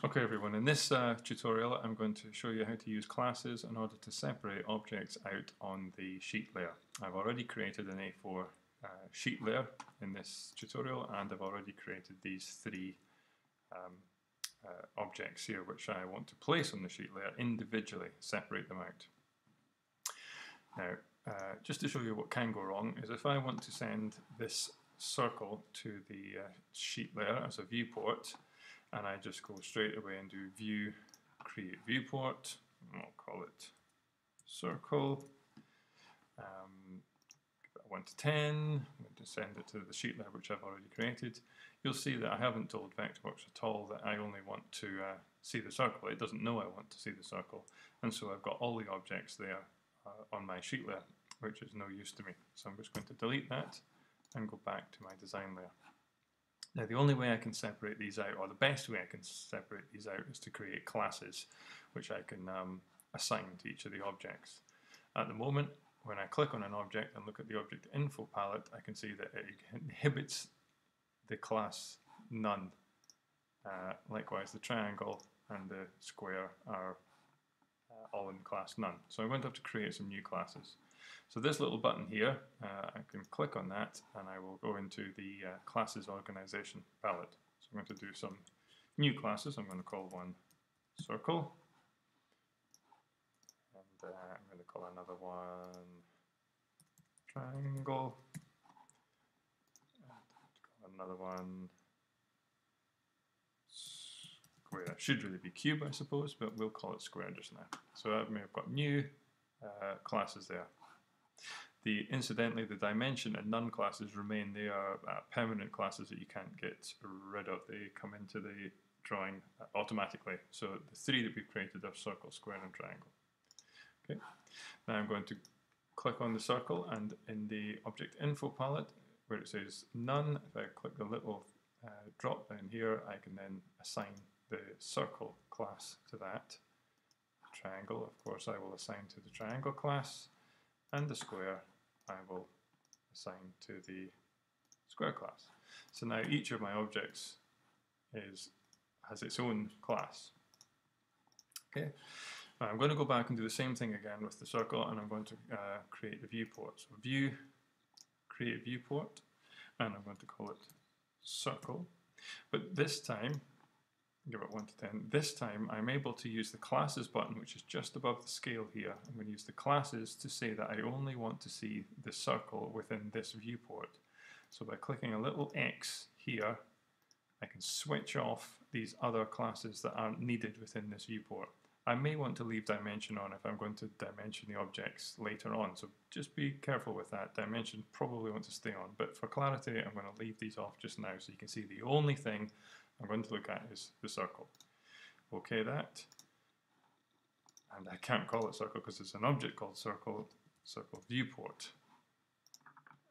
Okay everyone, in this tutorial I'm going to show you how to use classes in order to separate objects out on the sheet layer. I've already created an A4 sheet layer in this tutorial, and I've already created these three objects here which I want to place on the sheet layer individually, separate them out. Now, just to show you what can go wrong is if I want to send this circle to the sheet layer as a viewport, and I just go straight away and do View, Create Viewport, and I'll call it Circle, give it a 1 to 10, I'm going to send it to the sheet layer which I've already created. You'll see that I haven't told Vectorworks at all that I only want to see the circle. It doesn't know I want to see the circle, and so I've got all the objects there on my sheet layer, which is no use to me. So I'm just going to delete that and go back to my design layer. Now the only way I can separate these out, or the best way I can separate these out, is to create classes which I can assign to each of the objects. At the moment, when I click on an object and look at the object info palette, I can see that it inhibits the class none. Likewise, the triangle and the square are all in class none. So I'm going to have to create some new classes. So this little button here, I can click on that and I will go into the classes organization palette. So I'm going to do some new classes. I'm going to call one circle, and I'm going to call another one triangle, and call another one square. It should really be cube, I suppose, but we'll call it square just now. So I've got new classes there. Incidentally, the dimension and none classes remain. They are permanent classes that you can't get rid of. They come into the drawing automatically. So the three that we've created are circle, square, and triangle. Okay. Now I'm going to click on the circle, and in the object info palette, where it says none, if I click the little drop down here, I can then assign the circle class to that. Triangle, of course, I will assign to the triangle class, and the square I will assign to the square class. So now each of my objects has its own class. Okay, now I'm going to go back and do the same thing again with the circle, and I'm going to create the viewport. So View, Create Viewport, and I'm going to call it Circle. But this time, give it 1 to 10. This time I'm able to use the classes button, which is just above the scale here. I'm going to use the classes to say that I only want to see the circle within this viewport. So by clicking a little X here, I can switch off these other classes that aren't needed within this viewport. I may want to leave dimension on if I'm going to dimension the objects later on, so just be careful with that. Dimension probably want to stay on, but for clarity I'm going to leave these off just now so you can see the only thing I'm going to look at is the circle. Okay that, and I can't call it circle because it's an object called circle viewport,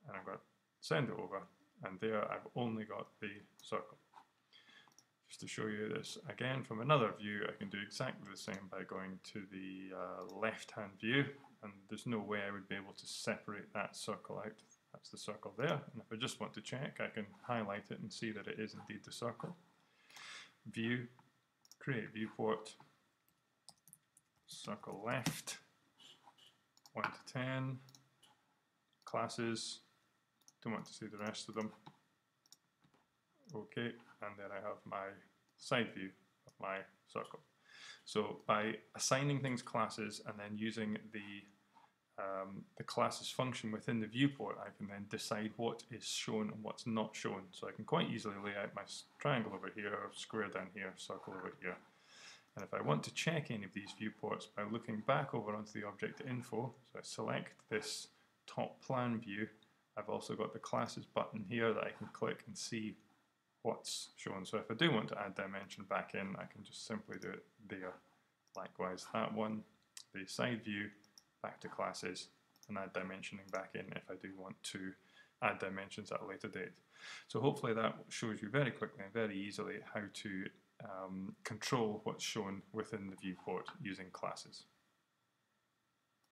and I'm going to send it over, and there I've only got the circle. Just to show you this again from another view, I can do exactly the same by going to the left hand view, and there's no way I would be able to separate that circle out. That's the circle there, and if I just want to check, I can highlight it and see that it is indeed the circle. View, Create Viewport, circle left, 1 to 10, classes, don't want to see the rest of them. Okay, and then I have my side view of my circle. So by assigning things classes and then using the classes function within the viewport, I can then decide what is shown and what's not shown. So I can quite easily lay out my triangle over here, square down here, circle over here. And if I want to check any of these viewports by looking back over onto the object info, so I select this top plan view, I've also got the classes button here that I can click and see what's shown. So if I do want to add dimension back in, I can just simply do it there. Likewise, that one, the side view, back to classes, and add dimensioning back in if I do want to add dimensions at a later date. So hopefully that shows you very quickly and very easily how to control what's shown within the viewport using classes.